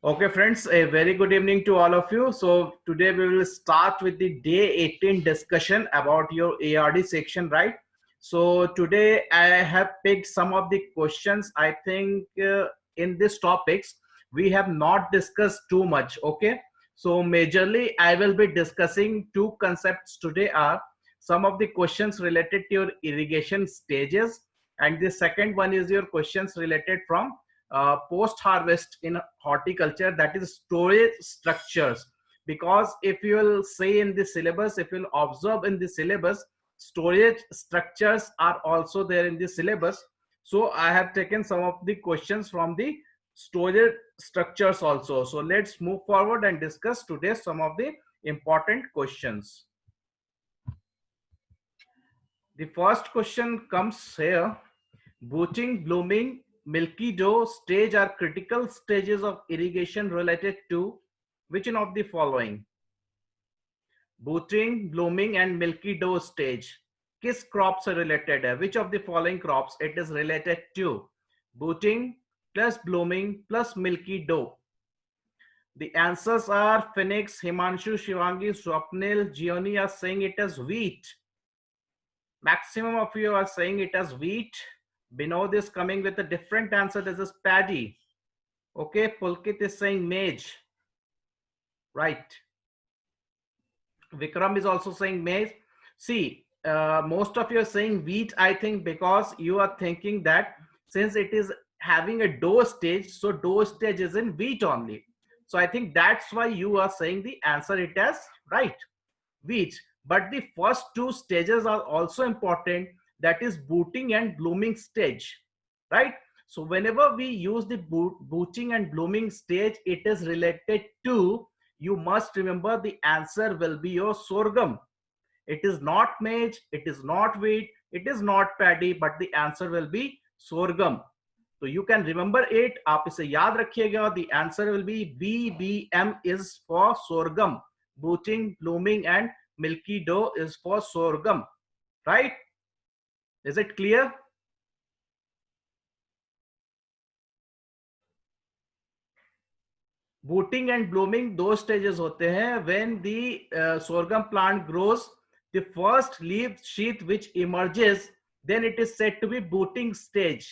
Okay, friends, a very good evening to all of you. So today we will start with the day 18 discussion about your ARD section, right? So today I have picked some of the questions. I think in these topics we have not discussed too much. Okay, so majorly I will be discussing two concepts today. Are some of the questions related to your irrigation stages, and the second one is your questions related from post harvest in horticulture, that is storage structures. Because if you will say in the syllabus, if you'll observe in the syllabus, storage structures are also there in the syllabus. So I have taken some of the questions from the storage structures also. So let's move forward and discuss today some of the important questions. The first question comes here. Booting, blooming, milky dough stage are critical stages of irrigation related to which one of the following? Booting, blooming and milky dough stage किस crop से related है? Which of the following crops it is related to? Booting plus blooming plus milky dough. The answers are Phoenix, Himanshu, Shivangi, Swapnil, Gioni are saying it as wheat. Maximum of you are saying it as wheat. Binod is coming with a different answer. This is paddy. Okay, Pulkit is saying maize. Right. Vikram is also saying maize. See, most of you are saying wheat, I think, because you are thinking that since it is having a dough stage, so dough stage is in wheat only. So I think that's why you are saying the answer it as right, wheat. But the first two stages are also important, that is booting and blooming stage, right? So whenever we use the booting and blooming stage, it is related to, you must remember the answer will be your sorghum. It is not maize, it is not wheat, it is not paddy, but the answer will be sorghum. So you can remember it, आप इसे याद रखिएगा. The answer will be BBM is for sorghum. Booting, blooming and milky dough is for sorghum, right? Is it clear? Booting and blooming दो stages होते हैं. When the sorghum plant grows, the first leaf sheath which emerges, then it is said to be booting stage,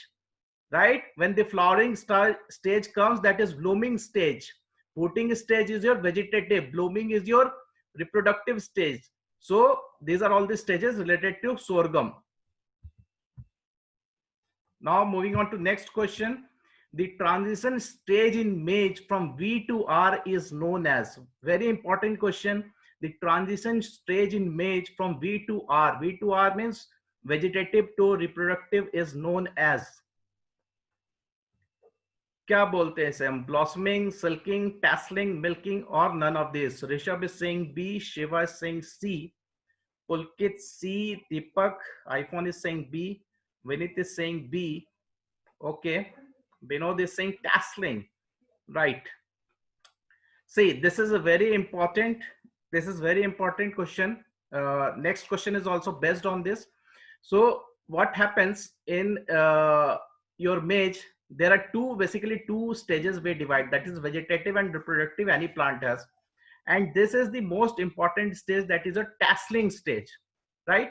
right? When the flowering stage comes, that is blooming stage. Booting stage is your vegetative, blooming is your reproductive stage. So these are all the stages related to sorghum. Now moving on to next question. The transition stage in maize from V to R is known as, very important question. The transition stage in maize from V to R. V to R means vegetative to reproductive is known as, क्या बोलते हैं इसे हम? Blossoming, silking, tasseling, milking और none of this. Rishabh is saying B, Shiva is saying C, Pulkit C, Deepak, iPhone is saying B, Vineet is saying B. Okay, Binod is saying tasseling, right? See, this is a very important, question. Next question is also based on this. So what happens in your maize? There are basically two stages we divide, that is vegetative and reproductive, any plant has. And this is the most important stage, that is a tasseling stage, right?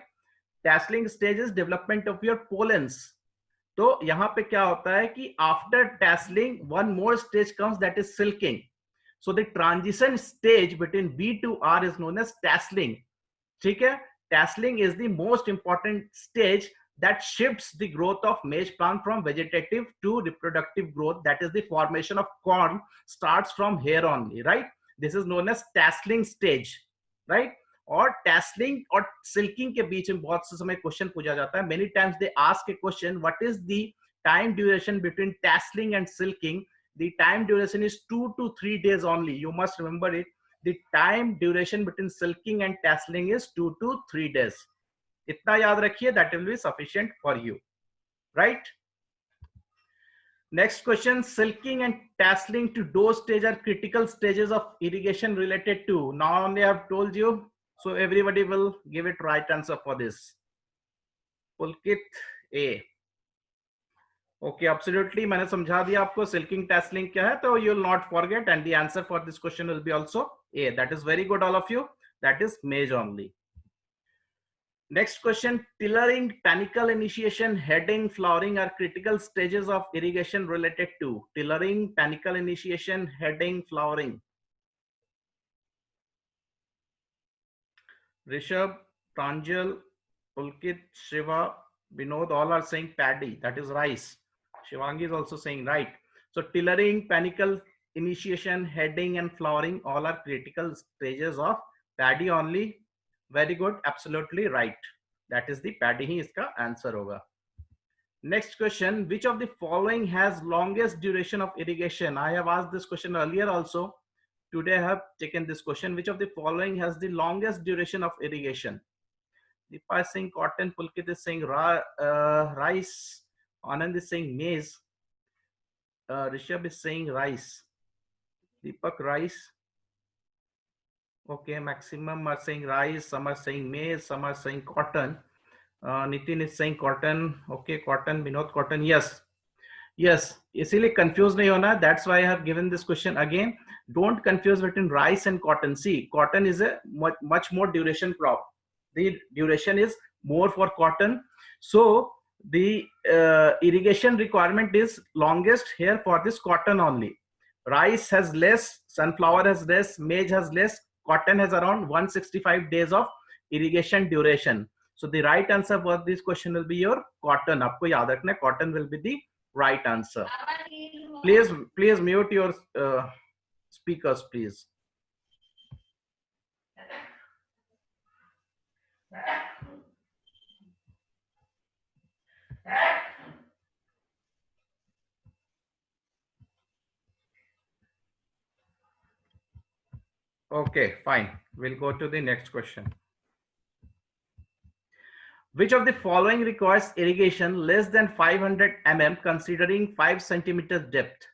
Tasseling stage is development of your pollens. तो यहां पे क्या होता है कि after tasselling one more stage comes, that is silking. So the transition stage between B to R is known as tasselling. ठीक है, tasselling is the most important stage that shifts the growth of maize plant from vegetative to reproductive growth, that is the formation of corn starts from here only, right? This is known as tasseling stage, right? और टैसलिंग और silking के बीच में बहुत से समय question पूछा जाता है. Many times they ask a question, what is the time duration between tasselling and silking? The time duration is 2 to 3 days only. You must remember it. The time duration between silking and tasseling is 2 to 3 days. इतना याद रखिए, that will be sufficient for you, right? Next question, silking and tasseling to dough stage are critical stages of irrigation related to. Now only I have told you. So everybody will give it right answer for this. Pulkit A. Okay, absolutely. मैंने समझा दिया आपको silking tasseling क्या है, तो you will not forget, and the answer for this question will be also A. That is very good, all of you. That is maize only. Next question: tillering, panicle initiation, heading, flowering are critical stages of irrigation related to tillering, panicle initiation, heading, flowering. Rishabh, Pranjal, Pulkit, Shiva, Vinod, all are saying paddy. That is rice. Shivangi is also saying right. So tillering, panicle initiation, heading, and flowering all are critical stages of paddy only. Very good. Absolutely right. That is the paddy ही इसका answer होगा. Next question: which of the following has longest duration of irrigation? I have asked this question earlier also. Today I have taken this question. Which of the following has the longest duration of irrigation? Deepa is saying cotton, Pulkit is saying rice, Anand is saying maize, Rishabh is saying rice, Deepak rice. Okay, maximum are saying rice, some are saying maize, some are saying cotton. Nitin is saying cotton. Okay, cotton, Vinod cotton. Yes, yes. इसीलिए confused नहीं होना. That's why I have given this question again. Don't confuse between rice and cotton. See, cotton is a much more duration crop. The duration is more for cotton. So the irrigation requirement is longest here for this cotton only. Rice has less, sunflower has less, maize has less, cotton has around 165 days of irrigation duration. So the right answer for this question will be your cotton. आपको याद रखना, cotton will be the right answer. Please mute your speakers, please. Okay, fine. We'll go to the next question. Which of the following requires irrigation less than 500 mm considering 5 centimeter depth?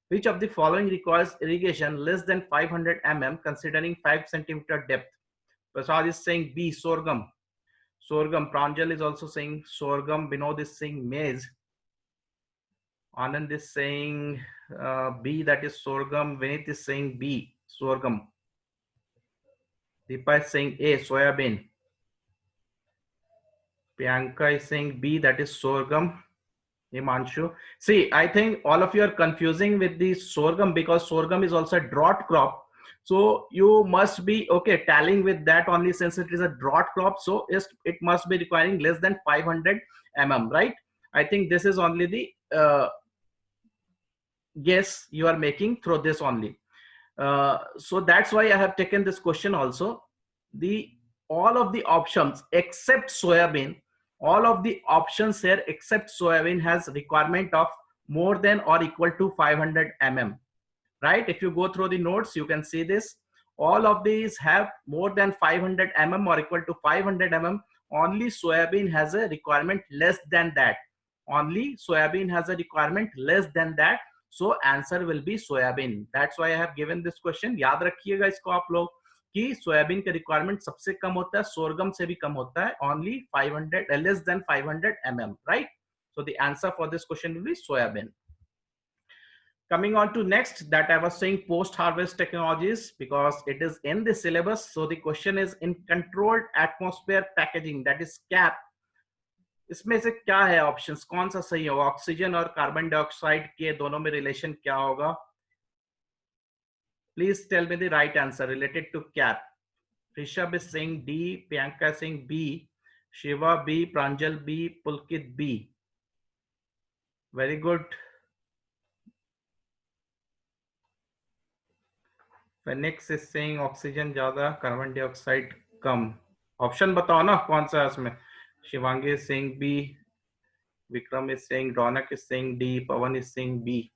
Which of the following requires irrigation less than 500 mm considering 5 centimeter depth? Prasad is saying B, sorghum. Sorghum. Pranjal is also saying sorghum. Vinod is saying maize. Anand is saying B, that is sorghum. Vinit is saying B, sorghum. Deepa is saying A, soybean. Priyanka is saying B, that is sorghum. Himanshu. See, I think all of you are confusing with the sorghum because sorghum is also a drought crop. So you must be okay tallying with that only since it is a drought crop. So it must be requiring less than 500 mm, right? I think this is only the guess you are making through this only. So that's why I have taken this question also. All of the options except soybean, all of the options here except soybean has requirement of more than or equal to 500 mm, right? If you go through the notes, you can see this. All of these have more than 500 mm or equal to 500 mm. Only soybean has a requirement less than that. Only soybean has a requirement less than that. So answer will be soybean. That's why I have given this question. याद रखिएगा इसको आप लोग कि soybean का requirement सबसे कम होता है, सोरगम से भी कम होता है, only 500 less than 500 mm, right? So the answer for this question will be soybean. Coming on to next, that I was saying post-harvest technologies because it is in the syllabus. So the question is in controlled atmosphere packaging, that is CAP. इसमें से क्या है options, कौन सा सही होगा? Oxygen और carbon dioxide के दोनों में रिलेशन क्या होगा? Please tell me the right answer related to CAP. Rishabh is saying D, Priyanka is saying B, Shiva B, Pranjal B, Pulkit B. Very good. Phoenix is saying oxygen ज़्यादा, carbon dioxide कम. Option बताओ ना कौन सा है उसमें? Shivangi is saying B, Vikram is saying, Ronak is saying D, Pawan is saying B.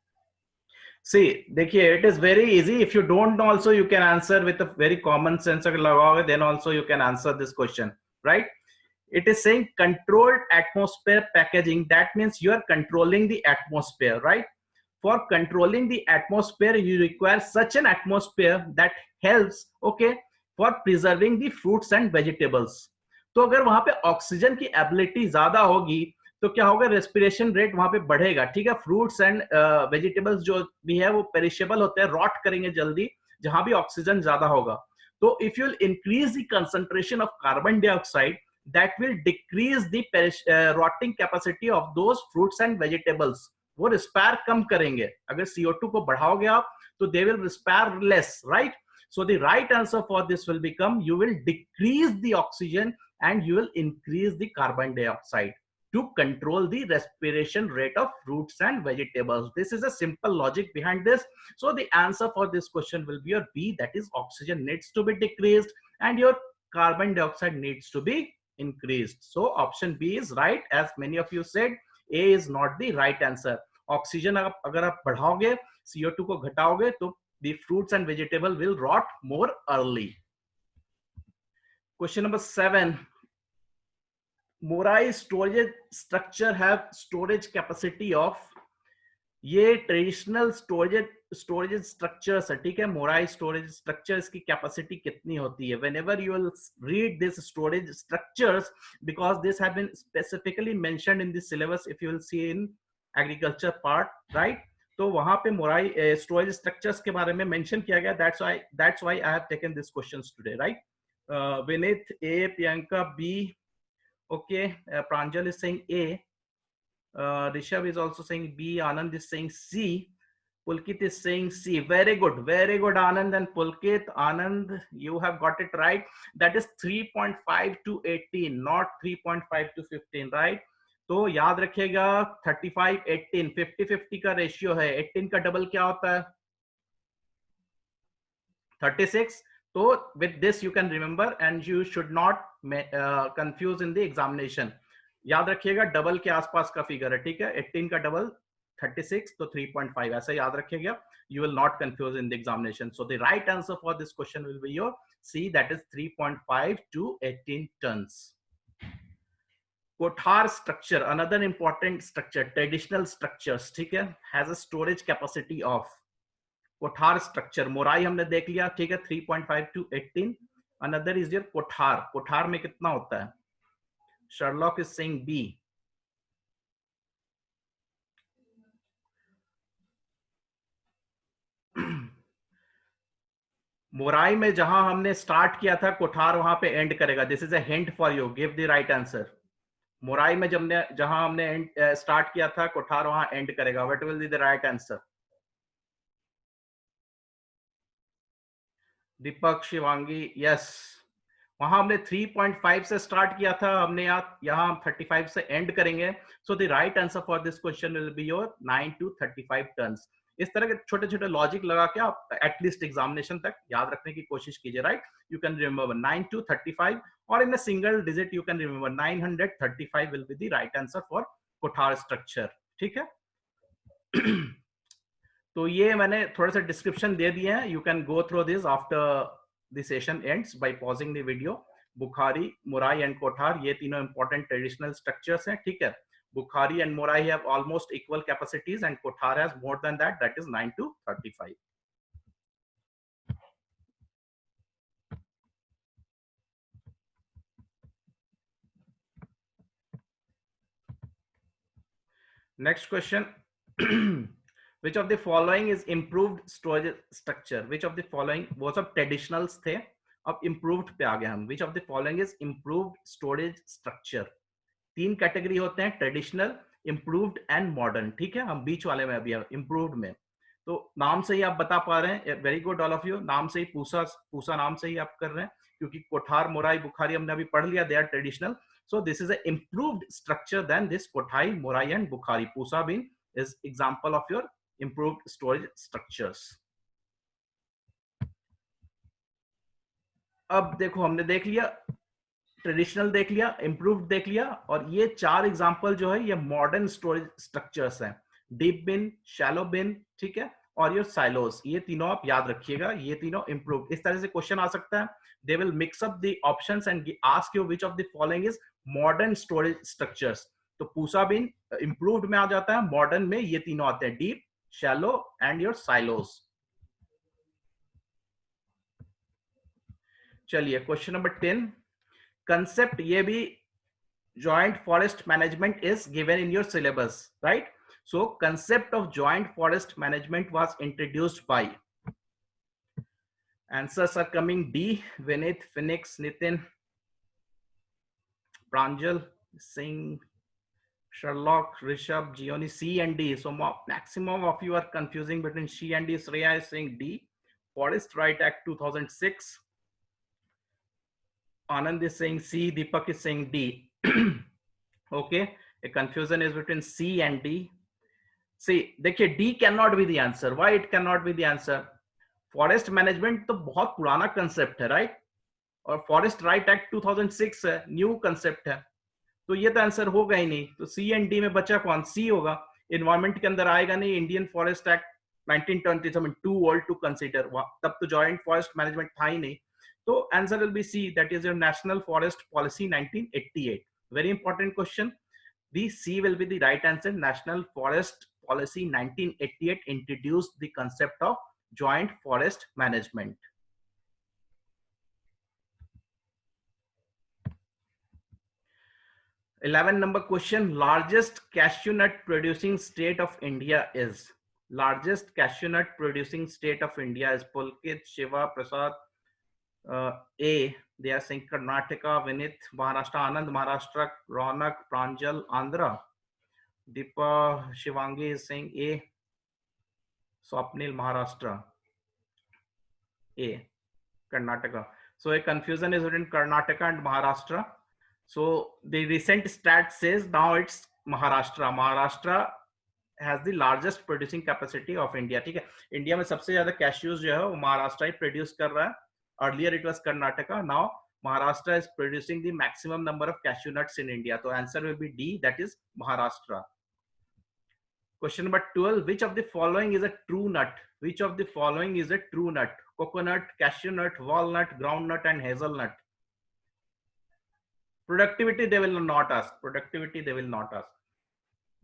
See, देखिए, it is very easy. If you don't know also, you can answer with a very common sense अगर लगाओगे, then also you can answer this question, right? It is saying controlled atmosphere packaging. That means you are controlling the atmosphere, right? For controlling the atmosphere, you require such an atmosphere that helps, okay, for preserving the fruits and vegetables. तो अगर वहां पे oxygen की ability ज्यादा होगी तो क्या होगा, रेस्पिरेशन रेट वहां पे बढ़ेगा, ठीक है। फ्रूट्स एंड वेजिटेबल्स जो भी है वो पेरिशेबल होते हैं, रॉट करेंगे जल्दी जहां भी ऑक्सीजन ज्यादा होगा। तो if you will increase the concentration of carbon dioxide, that will decrease the rotting capacity of those fruits and vegetables. वो रिस्पायर कम करेंगे। अगर CO2 को बढ़ाओगे आप तो they will respire less, right? So the right answer for this will become, you will decrease the oxygen and you will increase the carbon dioxide to control the respiration rate of fruits and vegetables. This is a simple logic behind this. So the answer for this question will be your B, that is oxygen needs to be decreased and your carbon dioxide needs to be increased. So option B is right, as many of you said. A is not the right answer. Oxygen अगर आप बढ़ाओगे, CO2 को घटाओगे, तो the fruits and vegetable will rot more early. Question number 7. Morai storage structure have storage capacity of, ये traditional storage structures है, ठीक है। Mori storage structures की capacity कितनी होती है? whenever you will read this storage structures, because this have been specifically mentioned in the syllabus, if you will see in agriculture part, right? तो वहां पे मोराई स्टोरेज स्ट्रक्चर्स के बारे में मेंशन किया गया। that's why I have taken this questions today, right? Vinith A, Priyanka B, okay, Pranjal is saying A, Rishabh is also saying B, Anand is saying C, Pulkit is saying C. Very good, Anand and Pulkit. Anand, you have got it right. That is 3.5 to 18, not 3.5 to 15, right? तो याद रखिएगा 35 18 50-50 का ratio है। 18 का double क्या होता है? 36. तो with this you can remember and you should not confuse in the examination. याद रखिएगा डबल के आसपास का फिगर है, ठीक है। 18 का डबल 36, तो 3.5 ऐसा याद रखिएगा। You will not confuse in the examination. So the right answer for this question will be your C, that is 3.5 to 18 tons. कोठार structure, another important structure, traditional structures, ठीक है, has a storage capacity of, कोठार structure, mori हमने देख लिया, ठीक है, 3.5 to 18. Another is your कोठार। कोठार में कितना होता है? Sherlock is saying B. मोराई में जहां हमने स्टार्ट किया था, कोठार वहां पे एंड करेगा। This is a hint for you, give the right answer. Mori में जहां हमने स्टार्ट किया था, कोठार वहां एंड करेगा। What will be the right answer? Deepak, Shivangi, yes. वहां हमने 3.5 से स्टार्ट किया था, हमने यहाँ 35 से एंड करेंगे। So the right answer for this question will be your 9 to 35 tons. इस तरह के छोटे छोटे लॉजिक लगा के आप एटलीस्ट एग्जामिनेशन तक याद रखने की कोशिश कीजिए, right? You can remember 9 to 35, और in a single digit you can remember 935 will be the right answer for kothar structure, ठीक है। तो ये मैंने थोड़ा सा डिस्क्रिप्शन दे दिए हैं। You can go through this after the session ends by pausing the video. Bukhari, morai and kothar, ये तीनों इंपॉर्टेंट ट्रेडिशनल स्ट्रक्चर्स हैं, ठीक है। Bukhari and morai have almost equal capacities and kothar has more than that, that is 9 to 35. Next question. Which of the following is improved storage structure? Which of the following, वो सब traditionals थे, अब improved पे आ गए हम। Which of the following is improved storage structure? तीन category होते हैं, ट्रेडिशनल, इम्प्रूव्ड एंड मॉडर्न, ठीक है। हम बीच वाले में अभी इम्प्रूव्ड में। तो नाम से ही आप बता पा रहे हैं, very good all of you. नाम से ही पूसा नाम से ही आप कर रहे हैं, क्योंकि कोठार, मोराई, बुखारी हमने अभी पढ़ लिया, they are traditional. So this is an improved structure than this Kothai, Morai and Bukhari. Pusa bin is example of your improved storage structures. अब देखो, हमने देख लिया ट्रेडिशनल, देख लिया इम्प्रूव्ड, देख लिया, और ये चार एग्जांपल जो है ये मॉडर्न स्टोरेज स्ट्रक्चर्स हैं। डीप बिन, शैलो बिन, ठीक है, और योर साइलोस, ये तीनों आप याद रखिएगा, ये तीनों इम्प्रूव्ड। इस तरह से क्वेश्चन आ सकता है। They will mix up the options and ask you which of the following is modern storage structures. तो पूसा बिन इम्प्रूव्ड में आ जाता है, मॉडर्न में ये तीनों आते हैं, deep, shallow and your silos. चलिए क्वेश्चन नंबर 10। कंसेप्ट, ये भी joint forest management is given in your syllabus, right? So concept of joint forest management was introduced by. Answers are coming D, Vinith, Phoenix, Nitin, Pranjal, Singh, Sherlock, Rishabh, Gioni, C and D. So maximum of you are confusing between C and D. Shreya is saying D. Forest Right Act 2006. Anand is saying C. Deepak is saying D. Okay. A confusion is between C and D. See, देखिए D cannot be the answer. Why it cannot be the answer? Forest management तो बहुत पुराना concept है, right? और Forest Right Act 2006 है, new concept है. तो ये तो आंसर होगा ही नहीं. तो सी एंड डी में बचा कौन? सी होगा. इन्वायरमेंट के अंदर आएगा नहीं. Indian forest act 1920 too old to consider. तब तो जॉइंट फॉरेस्ट मैनेजमेंट था ही नहीं. तो answer will be C, that is your national forest policy 1988. Very important question. The C will be the right answer. National forest policy 1988 introduced the concept of joint forest management. 11 number question. Largest cashew nut producing state of India is. Largest cashew nut producing state of India is Pulkit, Shiva, Prasad. A. They are saying Karnataka, Vinith, Maharashtra, Anand, Maharashtra, Ronak, Pranjal, Andhra. Deepa Shivangi is saying A. Swapnil, Maharashtra. A. Karnataka. So a confusion is between Karnataka and Maharashtra. So the recent stat says now it's Maharashtra. Maharashtra has the largest producing capacity of India. ठीक है. India में सबसे ज्यादा cashews जो है वो महाराष्ट्र ही produce कर रहा है. Earlier it was Karnataka. Now Maharashtra is producing the maximum number of cashew nuts in India. So answer will be D, that is Maharashtra. Question number 12. Which of the following is a true nut? Which of the following is a true nut? Coconut, cashew nut, walnut, groundnut, and hazelnut. Productivity they will not ask. Productivity they will not ask.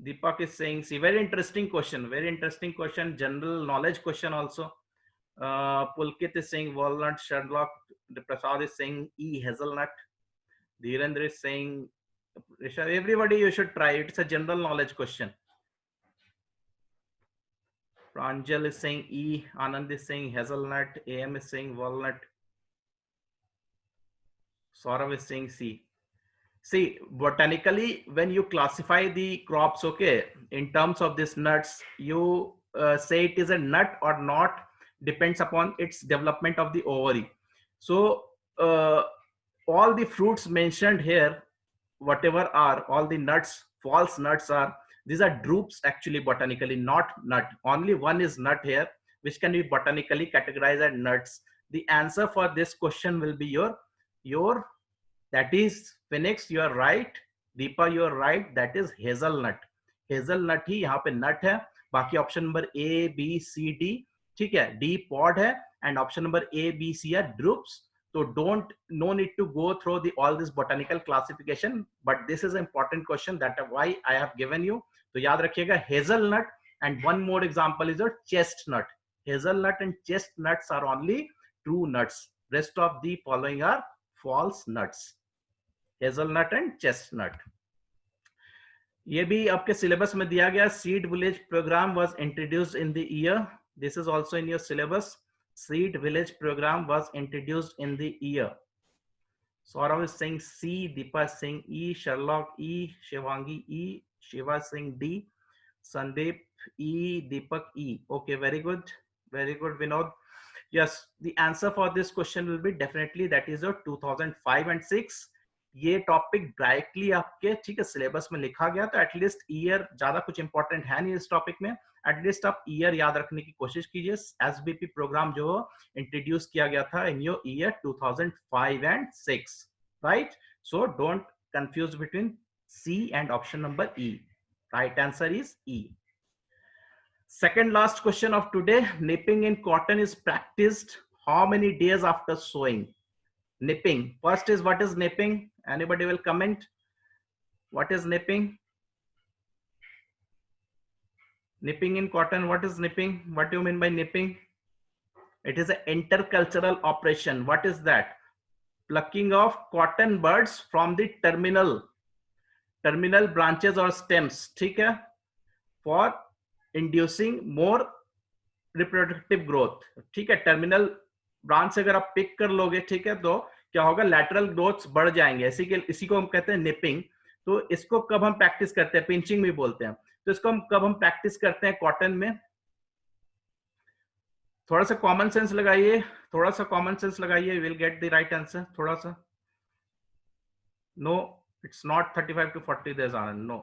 Deepak is saying C. Very interesting question. Very interesting question. General knowledge question also. Pulkit is saying walnut. Sherlock. Prasad is saying E. Hazelnut. Dhirendra is saying Rishabh. Everybody you should try. It's a general knowledge question. Pranjal is saying E. Anand is saying hazelnut. AM is saying walnut. Saurav is saying C. See, botanically, when you classify the crops, okay, in terms of these nuts, you say it is a nut or not depends upon its development of the ovary. So, all the fruits mentioned here, whatever are all the nuts, false nuts are, these are drupes actually botanically, not nut. Only one is nut here, which can be botanically categorized as nuts. The answer for this question will be your that is Phoenix, you are right. Deepa, you are right. That is hazelnut. Hazelnut ही यहाँ पे nut है. बाकी option number A, B, C, D. ठीक है. D pod है and option number A, B, C are drupes. So no need to go through all this botanical classification. But this is an important question. That why I have given you. तो याद रखिएगा hazelnut and one more example is your chestnut. Hazelnut and chestnuts are only true nuts. Rest of the following are false nuts. Hazelnut and chestnut. ये भी आपके syllabus में दिया गया. Seed village program was introduced in the year. This is also in your syllabus. Seed village program was introduced in the year. Saurav is saying C. Deepa is saying E. Sherlock E. Shivangi E. Shiva is saying D. Sandeep E. Deepak E. Okay, very good. Very good, Vinod. Yes, the answer for this question will be definitely that is your 2005 and 6. ये topic directly आपके ठीक है syllabus में लिखा गया. तो at least year ज्यादा कुछ इंपॉर्टेंट है नहीं इस टॉपिक में. एटलीस्ट आप ईयर याद रखने की कोशिश कीजिए. एसबीपी प्रोग्राम जो इंट्रोड्यूस किया गया था in your year 2005 and 6, right. So don't confuse between C and option number E. Right answer is E. Second last question of today. Nipping in cotton is practiced how many days after sowing? Nipping. First is what is nipping? Anybody will comment? What is nipping? Nipping in cotton. What is nipping? What do you mean by nipping? It is an intercultural operation. What is that? Plucking of cotton buds from the terminal. Terminal branches और stems, ठीक है, for inducing more reproductive growth, ठीक है। Terminal branch अगर आप pick कर लोगे, ठीक है, तो क्या होगा, लैटरल ग्रोथ्स बढ़ जाएंगे। इसी को हम कहते हैं निपिंग। तो इसको कब हम प्रैक्टिस करते हैं, पिंचिंग भी बोलते हैं। तो इसको हम कब हम प्रैक्टिस करते हैं कॉटन में, थोड़ा सा कॉमन सेंस लगाइए, थोड़ा सा कॉमन सेंस लगाइए, will get the right answer. थोड़ा सा, no it's not 35 to 40 days Anand, no.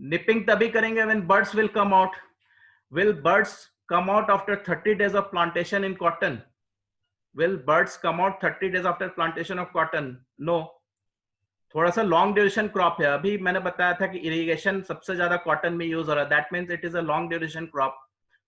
Nipping तभी करेंगे when birds will come out. Will birds come out after 30 days of plantation in cotton? Will birds come out 30 days after plantation of cotton? No. थोड़ा सा long duration crop है। अभी मैंने बताया था कि इरिगेशन सबसे ज्यादा कॉटन में यूज हो रहा है, that means it is a long duration crop.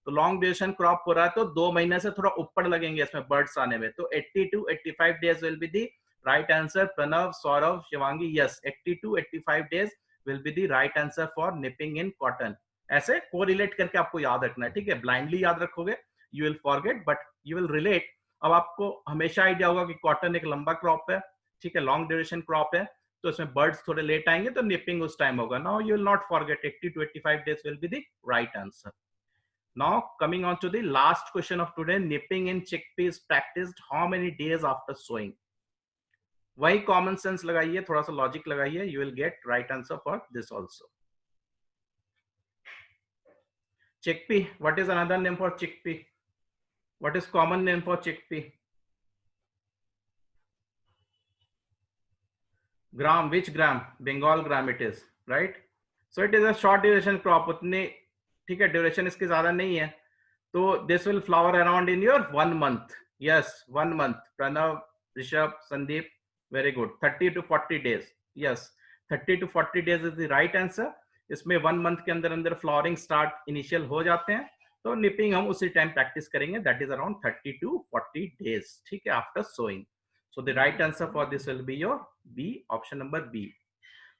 तो लॉन्ग ड्यूरेशन क्रॉप हो रहा है तो 2 महीने से थोड़ा ऊपर लगेंगे इसमें बर्ड्स आने में। तो 80 to 85 days will be the right answer. Pranav, Saurabh, Shivangi, yes, 80 to 85 days will be the right answer for nipping in cotton. ऐसे कोरिलेट करके आपको याद रखना है, ठीक है। ब्लाइंडली याद रखोगे you will forget, but you will relate. अब आपको हमेशा आइडिया होगा कि कॉटन एक लंबा क्रॉप है, ठीक है, लॉन्ग ड्यूरेशन क्रॉप है, तो इसमें बर्ड्स थोड़े लेट आएंगे तो निपिंग उस टाइम होगा। Now you will not forget, 80 to 85 days will be the right answer. Now coming on to the last question of today, nipping in chickpeas practiced how many days after sowing? वही common sense लगाइए, थोड़ा सा logic लगाइए, you will get right answer for this also. Chickpea, what is another name for chickpea? What is common name for chickpea? Gram, which gram? Bengal gram it is, right? So it is a short duration crop, उतनी, ठीक है, duration इसकी ज्यादा नहीं है। तो this will flower around in your 1 month. Yes, 1 month. Pranav, Rishabh, Sandeep, very good. 30 to 40 days. Yes, 30 to 40 days is the right answer. इसमें 1 month के अंदर अंदर फ्लावरिंग स्टार्ट इनिशियल हो जाते हैं, तो निपिंग हम उसी टाइम प्रैक्टिस करेंगे, that is around 30 to 40 days, ठीक है, after sowing. So the right answer for this will be your B, option number B.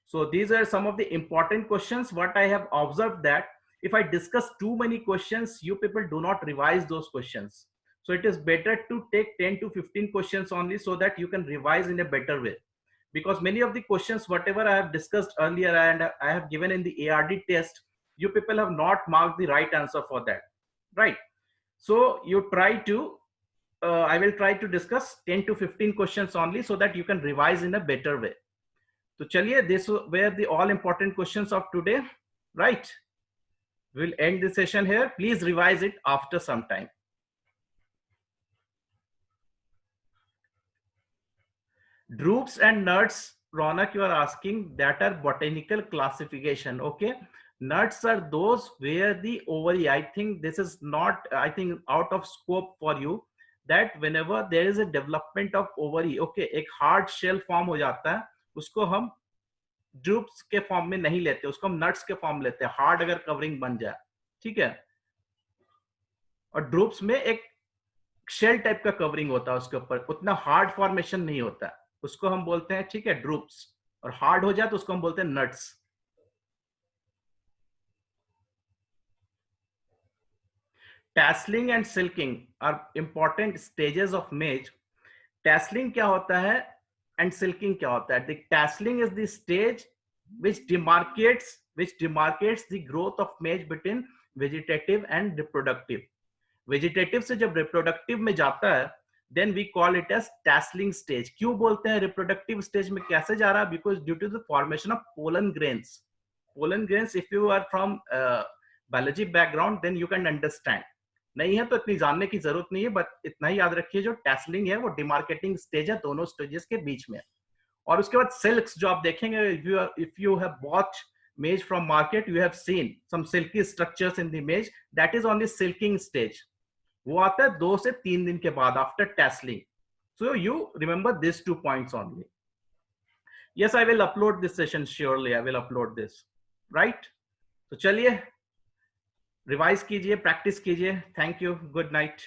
So these are some of the important questions. What I have observed that if I discuss too many questions, you people do not revise those questions. So it is better to take 10 to 15 questions only so that you can revise in a better way. Because many of the questions, whatever I have discussed earlier and I have given in the ARD test, you people have not marked the right answer for that, right? So you try to, I will try to discuss 10 to 15 questions only so that you can revise in a better way. So chaliye, this were the all important questions of today, right? We'll end the session here. Please revise it after some time. Drupes and nuts, Ronak, you are asking, that are botanical classification. Okay, nuts are those where the ovary, I think this is not, I think out of scope for you, that whenever there is a development of ovary, okay, एक hard shell form हो जाता है, उसको हम droops के form में नहीं लेते, उसको हम नट्स के फॉर्म लेते हैं, हार्ड अगर कवरिंग बन जाए, ठीक है। और ड्रूप्स में एक शेल टाइप का कवरिंग होता है उसके ऊपर, उतना हार्ड फॉर्मेशन नहीं होता, उसको हम बोलते हैं, ठीक है, ड्रूप्स। और हार्ड हो जाए तो उसको हम बोलते हैं nuts. Tasselling and silking are important stages of maize. Tasselling क्या होता है and silking क्या होता है? The tasseling is the stage which demarcates the growth of maize between vegetative and reproductive. Vegetative से जब reproductive में जाता है, then we call it as tasseling stage. क्यों बोलते हैं reproductive stage में कैसे जा रहा है? Because due to the formation of pollen grains. Pollen grains, if you are from biology background, then you can understand. नहीं है तो इतनी जानने की जरूरत नहीं है, बट इतना ही याद रखिए, जो टैसलिंग है वो डिमार्केटिंग स्टेज है दोनों स्टेजेस के बीच में। और उसके बाद सिल्क्स जो आप देखेंगे, if you have bought maize from market, you have seen some silky structures in the maize, that is on the silking stage. वो आता है 2 से 3 दिन के बाद after tasselling. So you remember this 2 points only. Yes, I will upload this session, surely I will upload this, right? तो चलिए revise कीजिए, प्रैक्टिस कीजिए। Thank you, good night.